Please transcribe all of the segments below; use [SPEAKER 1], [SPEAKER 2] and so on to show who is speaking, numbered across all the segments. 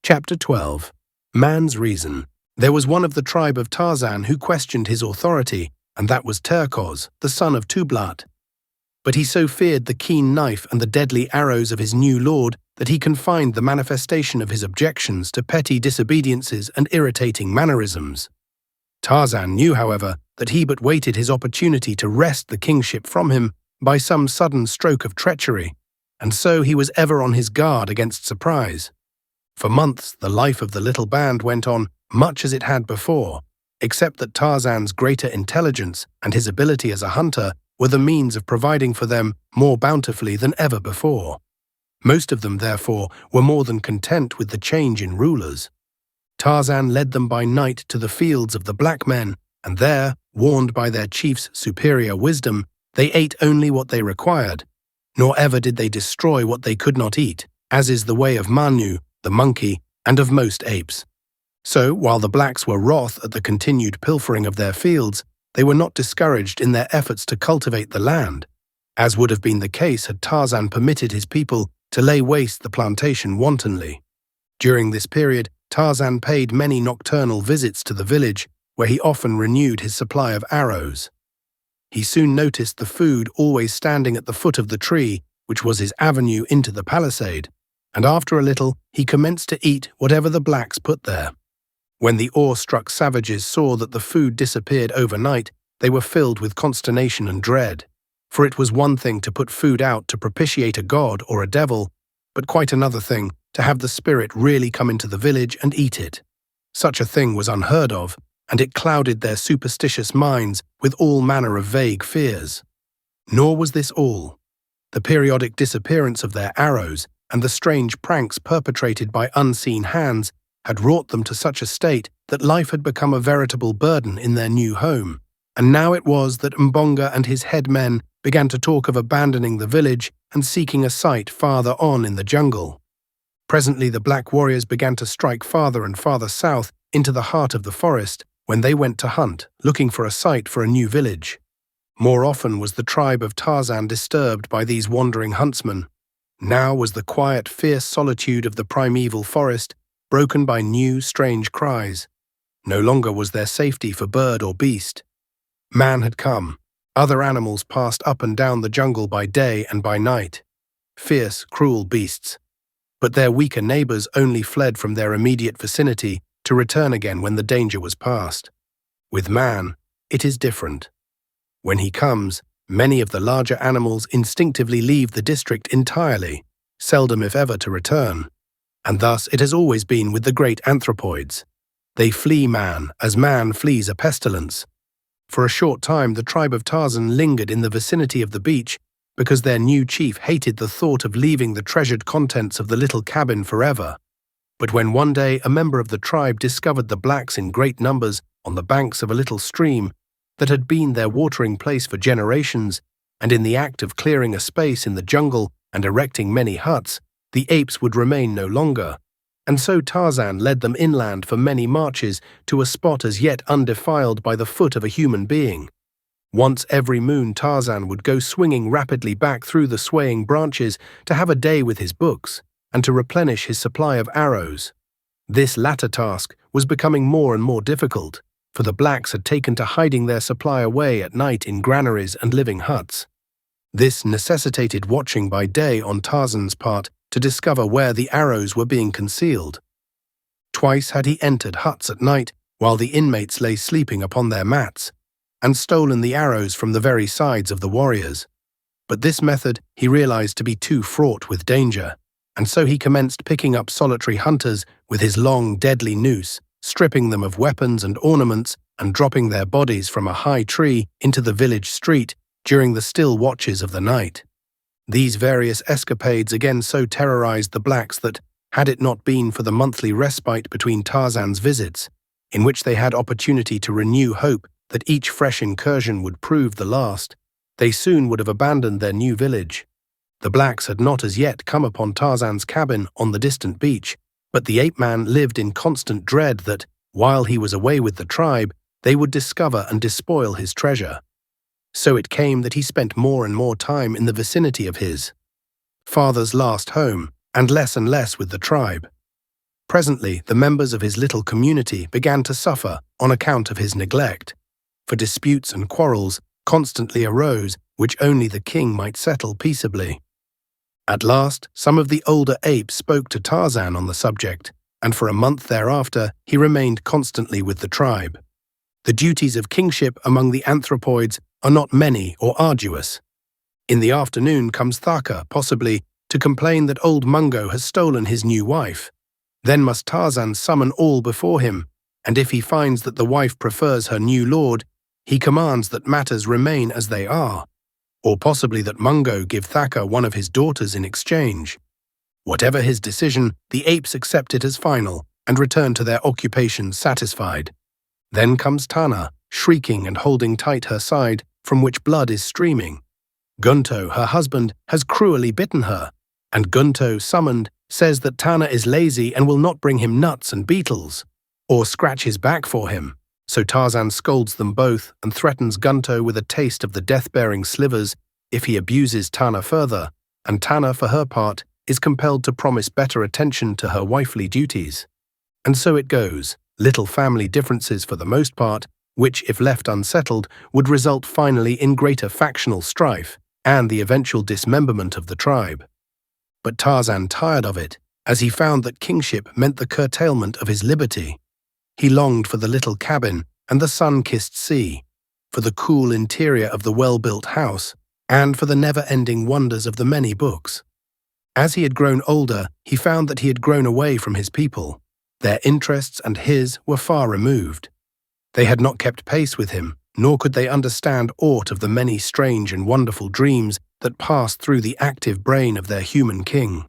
[SPEAKER 1] Chapter 12. Man's Reason. There was one of the tribe of Tarzan who questioned his authority, and that was Terkoz, the son of Tublat. But he so feared the keen knife and the deadly arrows of his new lord that he confined the manifestation of his objections to petty disobediences and irritating mannerisms. Tarzan knew, however, that he but waited his opportunity to wrest the kingship from him by some sudden stroke of treachery, and so he was ever on his guard against surprise. For months, the life of the little band went on much as it had before, except that Tarzan's greater intelligence and his ability as a hunter were the means of providing for them more bountifully than ever before. Most of them, therefore, were more than content with the change in rulers. Tarzan led them by night to the fields of the black men, and there, warned by their chief's superior wisdom, they ate only what they required, nor ever did they destroy what they could not eat, as is the way of Manu, the monkey, and of most apes. So, while the blacks were wroth at the continued pilfering of their fields, they were not discouraged in their efforts to cultivate the land, as would have been the case had Tarzan permitted his people to lay waste the plantation wantonly. During this period, Tarzan paid many nocturnal visits to the village, where he often renewed his supply of arrows. He soon noticed the food always standing at the foot of the tree, which was his avenue into the palisade, and after a little he commenced to eat whatever the blacks put there. When the awe-struck savages saw that the food disappeared overnight, they were filled with consternation and dread, for it was one thing to put food out to propitiate a god or a devil, but quite another thing to have the spirit really come into the village and eat it. Such a thing was unheard of, and it clouded their superstitious minds with all manner of vague fears. Nor was this all. The periodic disappearance of their arrows and the strange pranks perpetrated by unseen hands had wrought them to such a state that life had become a veritable burden in their new home, and now it was that Mbonga and his head men began to talk of abandoning the village and seeking a site farther on in the jungle. Presently the black warriors began to strike farther and farther south into the heart of the forest when they went to hunt, looking for a site for a new village. More often was the tribe of Tarzan disturbed by these wandering huntsmen. Now was the quiet, fierce solitude of the primeval forest broken by new, strange cries. No longer was there safety for bird or beast. Man had come. Other animals passed up and down the jungle by day and by night. Fierce, cruel beasts. But their weaker neighbors only fled from their immediate vicinity to return again when the danger was past. With man, it is different. When he comes, many of the larger animals instinctively leave the district entirely, seldom if ever to return. And thus it has always been with the great anthropoids. They flee man as man flees a pestilence. For a short time the tribe of Tarzan lingered in the vicinity of the beach because their new chief hated the thought of leaving the treasured contents of the little cabin forever. But when one day a member of the tribe discovered the blacks in great numbers on the banks of a little stream that had been their watering place for generations, and in the act of clearing a space in the jungle and erecting many huts, the apes would remain no longer, and so Tarzan led them inland for many marches to a spot as yet undefiled by the foot of a human being. Once every moon Tarzan would go swinging rapidly back through the swaying branches to have a day with his books, and to replenish his supply of arrows. This latter task was becoming more and more difficult, for the blacks had taken to hiding their supply away at night in granaries and living huts. This necessitated watching by day on Tarzan's part to discover where the arrows were being concealed. Twice had he entered huts at night while the inmates lay sleeping upon their mats, and stolen the arrows from the very sides of the warriors. But this method he realized to be too fraught with danger, and so he commenced picking up solitary hunters with his long, deadly noose, stripping them of weapons and ornaments and dropping their bodies from a high tree into the village street during the still watches of the night. These various escapades again so terrorized the blacks that, had it not been for the monthly respite between Tarzan's visits, in which they had opportunity to renew hope that each fresh incursion would prove the last, they soon would have abandoned their new village. The blacks had not as yet come upon Tarzan's cabin on the distant beach, but the ape-man lived in constant dread that, while he was away with the tribe, they would discover and despoil his treasure. So it came that he spent more and more time in the vicinity of his father's last home, and less with the tribe. Presently, the members of his little community began to suffer on account of his neglect, for disputes and quarrels constantly arose which only the king might settle peaceably. At last, some of the older apes spoke to Tarzan on the subject, and for a month thereafter he remained constantly with the tribe. The duties of kingship among the anthropoids are not many or arduous. In the afternoon comes Thaka, possibly, to complain that old Mungo has stolen his new wife. Then must Tarzan summon all before him, and if he finds that the wife prefers her new lord, he commands that matters remain as they are, or possibly that Mungo give Thaka one of his daughters in exchange. Whatever his decision, the apes accept it as final and return to their occupations satisfied. Then comes Tana, shrieking and holding tight her side, from which blood is streaming. Gunto, her husband, has cruelly bitten her, and Gunto, summoned, says that Tana is lazy and will not bring him nuts and beetles, or scratch his back for him. So Tarzan scolds them both and threatens Gunto with a taste of the death-bearing slivers if he abuses Tana further, and Tana, for her part, is compelled to promise better attention to her wifely duties. And so it goes, little family differences for the most part, which, if left unsettled, would result finally in greater factional strife and the eventual dismemberment of the tribe. But Tarzan tired of it, as he found that kingship meant the curtailment of his liberty. He longed for the little cabin and the sun-kissed sea, for the cool interior of the well-built house, and for the never-ending wonders of the many books. As he had grown older, he found that he had grown away from his people. Their interests and his were far removed. They had not kept pace with him, nor could they understand aught of the many strange and wonderful dreams that passed through the active brain of their human king.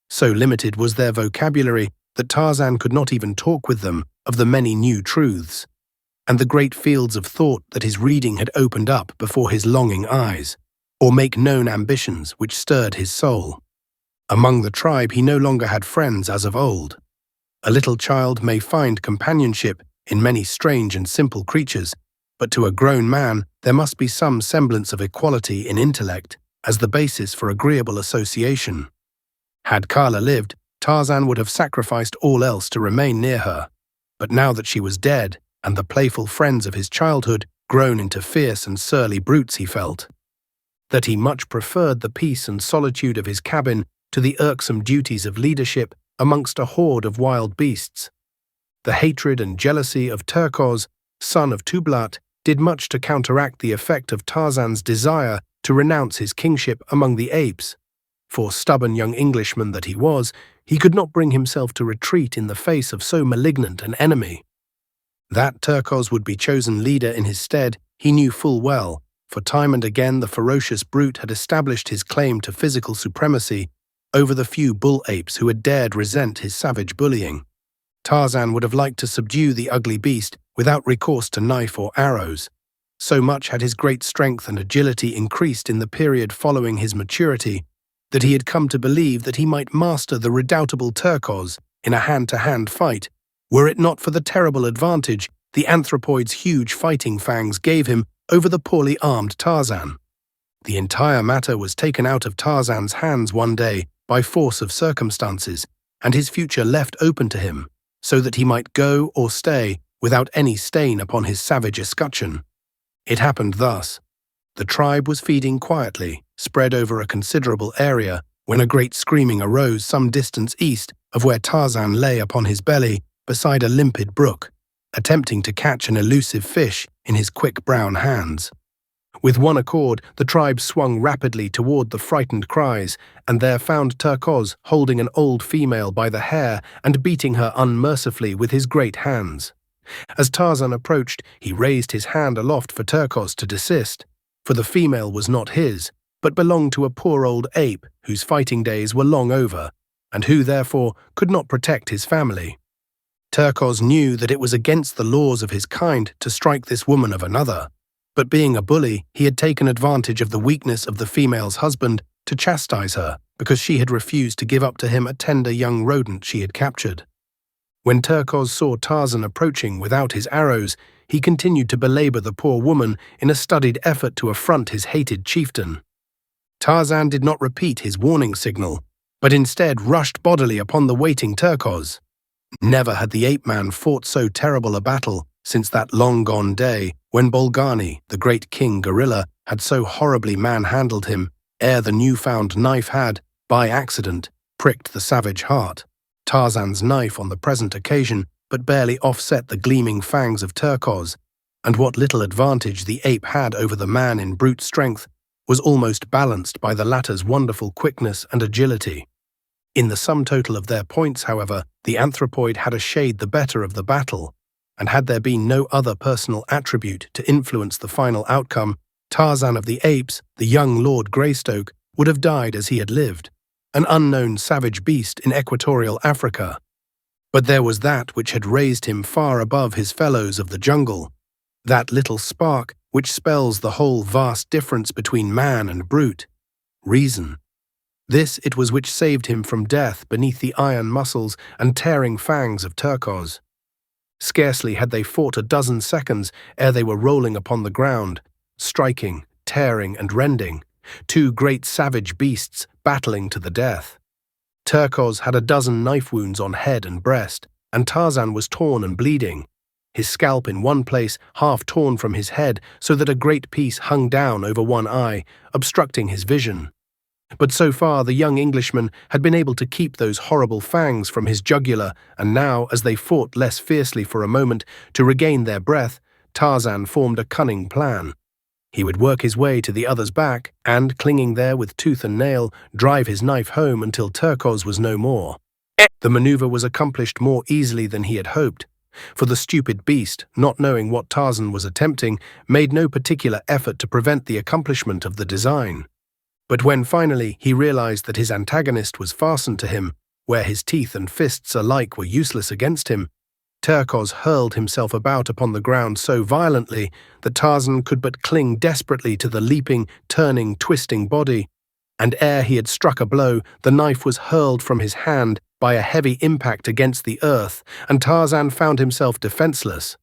[SPEAKER 1] So limited was their vocabulary that Tarzan could not even talk with them of the many new truths, and the great fields of thought that his reading had opened up before his longing eyes, or make known ambitions which stirred his soul. Among the tribe he no longer had friends as of old. A little child may find companionship in many strange and simple creatures, but to a grown man there must be some semblance of equality in intellect as the basis for agreeable association. Had Kala lived, Tarzan would have sacrificed all else to remain near her, but now that she was dead, and the playful friends of his childhood grown into fierce and surly brutes, he felt that he much preferred the peace and solitude of his cabin to the irksome duties of leadership amongst a horde of wild beasts. The hatred and jealousy of Terkoz, son of Tublat, did much to counteract the effect of Tarzan's desire to renounce his kingship among the apes. For stubborn young Englishman that he was, he could not bring himself to retreat in the face of so malignant an enemy. That Terkoz would be chosen leader in his stead, he knew full well, for time and again the ferocious brute had established his claim to physical supremacy over the few bull apes who had dared resent his savage bullying. Tarzan would have liked to subdue the ugly beast without recourse to knife or arrows. So much had his great strength and agility increased in the period following his maturity that he had come to believe that he might master the redoubtable Terkoz in a hand-to-hand fight, were it not for the terrible advantage the anthropoid's huge fighting fangs gave him over the poorly armed Tarzan. The entire matter was taken out of Tarzan's hands one day by force of circumstances, and his future left open to him, so that he might go or stay without any stain upon his savage escutcheon. It happened thus. The tribe was feeding quietly, spread over a considerable area, when a great screaming arose some distance east of where Tarzan lay upon his belly beside a limpid brook, attempting to catch an elusive fish in his quick brown hands. With one accord, the tribe swung rapidly toward the frightened cries, and there found Terkoz holding an old female by the hair and beating her unmercifully with his great hands. As Tarzan approached, he raised his hand aloft for Terkoz to desist, for the female was not his, but belonged to a poor old ape whose fighting days were long over, and who, therefore, could not protect his family. Terkoz knew that it was against the laws of his kind to strike this woman of another, but being a bully, he had taken advantage of the weakness of the female's husband to chastise her because she had refused to give up to him a tender young rodent she had captured. When Terkoz saw Tarzan approaching without his arrows, he continued to belabor the poor woman in a studied effort to affront his hated chieftain. Tarzan did not repeat his warning signal, but instead rushed bodily upon the waiting Terkoz. Never had the ape-man fought so terrible a battle since that long-gone day when Bolgani, the great king gorilla, had so horribly manhandled him ere the new-found knife had, by accident, pricked the savage heart. Tarzan's knife on the present occasion but barely offset the gleaming fangs of Terkoz, and what little advantage the ape had over the man in brute strength was almost balanced by the latter's wonderful quickness and agility. In the sum total of their points, however, the anthropoid had a shade the better of the battle, and had there been no other personal attribute to influence the final outcome, Tarzan of the Apes, the young Lord Greystoke, would have died as he had lived, an unknown savage beast in equatorial Africa. But there was that which had raised him far above his fellows of the jungle, that little spark which spells the whole vast difference between man and brute: reason. This it was which saved him from death beneath the iron muscles and tearing fangs of Terkoz. Scarcely had they fought a dozen seconds ere they were rolling upon the ground, striking, tearing, and rending, two great savage beasts battling to the death. Terkoz had a dozen knife wounds on head and breast, and Tarzan was torn and bleeding, his scalp in one place half torn from his head so that a great piece hung down over one eye, obstructing his vision. But so far the young Englishman had been able to keep those horrible fangs from his jugular, and now, as they fought less fiercely for a moment to regain their breath, Tarzan formed a cunning plan. He would work his way to the other's back and, clinging there with tooth and nail, drive his knife home until Terkoz was no more. The maneuver was accomplished more easily than he had hoped, for the stupid beast, not knowing what Tarzan was attempting, made no particular effort to prevent the accomplishment of the design. But when finally he realized that his antagonist was fastened to him, where his teeth and fists alike were useless against him, Terkoz hurled himself about upon the ground so violently that Tarzan could but cling desperately to the leaping, turning, twisting body, and ere he had struck a blow, the knife was hurled from his hand by a heavy impact against the earth, and Tarzan found himself defenseless.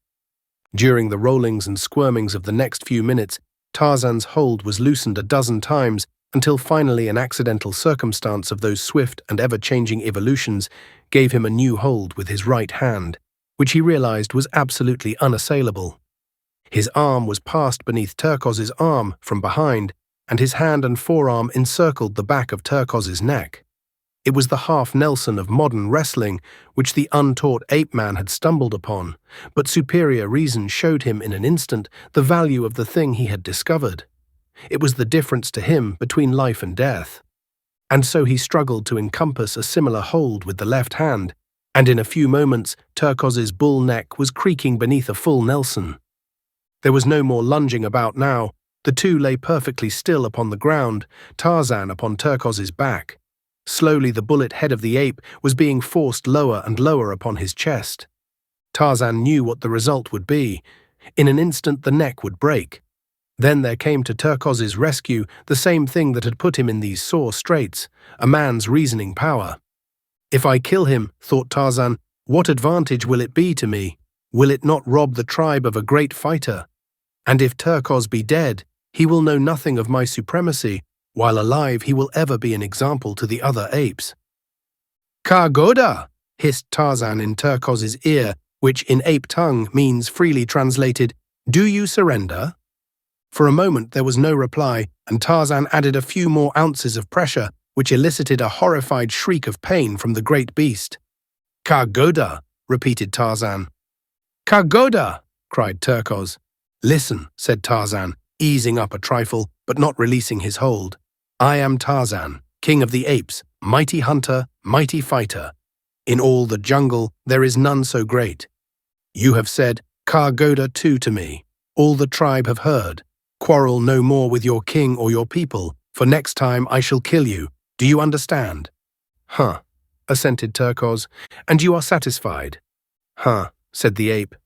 [SPEAKER 1] During the rollings and squirmings of the next few minutes, Tarzan's hold was loosened a dozen times, until finally an accidental circumstance of those swift and ever-changing evolutions gave him a new hold with his right hand, which he realized was absolutely unassailable. His arm was passed beneath Terkoz's arm from behind, and his hand and forearm encircled the back of Terkoz's neck. It was the half-Nelson of modern wrestling which the untaught ape-man had stumbled upon, but superior reason showed him in an instant the value of the thing he had discovered. It was the difference to him between life and death. And so he struggled to encompass a similar hold with the left hand, and in a few moments Terkoz's bull neck was creaking beneath a full Nelson. There was no more lunging about now. The two lay perfectly still upon the ground, Tarzan upon Terkoz's back. Slowly the bullet head of the ape was being forced lower and lower upon his chest. Tarzan knew what the result would be. In an instant the neck would break. Then there came to Terkoz's rescue the same thing that had put him in these sore straits, a man's reasoning power. If I kill him, thought Tarzan, what advantage will it be to me? Will it not rob the tribe of a great fighter? And if Terkoz be dead, he will know nothing of my supremacy, while alive he will ever be an example to the other apes. Kargoda! Hissed Tarzan in Terkoz's ear, which in ape tongue means, freely translated, do you surrender? For a moment there was no reply, and Tarzan added a few more ounces of pressure, which elicited a horrified shriek of pain from the great beast. Kargoda, repeated Tarzan. Kargoda, cried Terkoz. Listen, said Tarzan, easing up a trifle, but not releasing his hold. I am Tarzan, king of the apes, mighty hunter, mighty fighter. In all the jungle there is none so great. You have said, Kargoda too to me. All the tribe have heard. Quarrel no more with your king or your people, for next time I shall kill you. Do you understand? Huh, assented Terkoz. And you are satisfied? Huh, said the ape.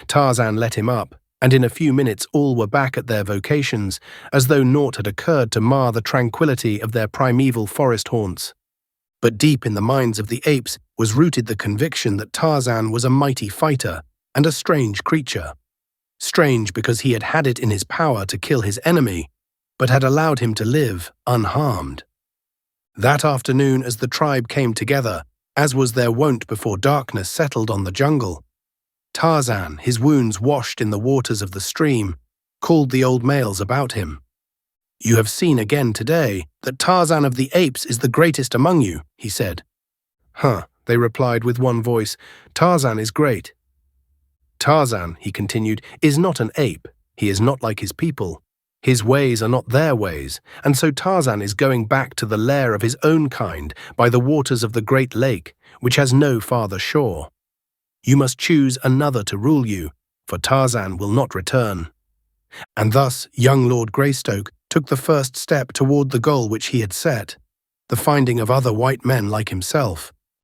[SPEAKER 1] Tarzan let him up, and in a few minutes all were back at their vocations, as though naught had occurred to mar the tranquility of their primeval forest haunts. But deep in the minds of the apes was rooted the conviction that Tarzan was a mighty fighter and a strange creature. Strange because he had had it in his power to kill his enemy, but had allowed him to live unharmed. That afternoon, as the tribe came together, As was their wont before darkness settled on the jungle, Tarzan, his wounds washed in the waters of the stream, called the old males about him. "You have seen again today that Tarzan of the Apes is the greatest among you," he said. "Huh," they replied with one voice, "Tarzan is great." "Tarzan," he continued, "is not an ape. He is not like his people. His ways are not their ways, and so Tarzan is going back to the lair of his own kind by the waters of the great lake, which has no farther shore. You must choose another to rule you, for Tarzan will not return." And thus young Lord Greystoke took the first step toward the goal which he had set, the finding of other white men like himself,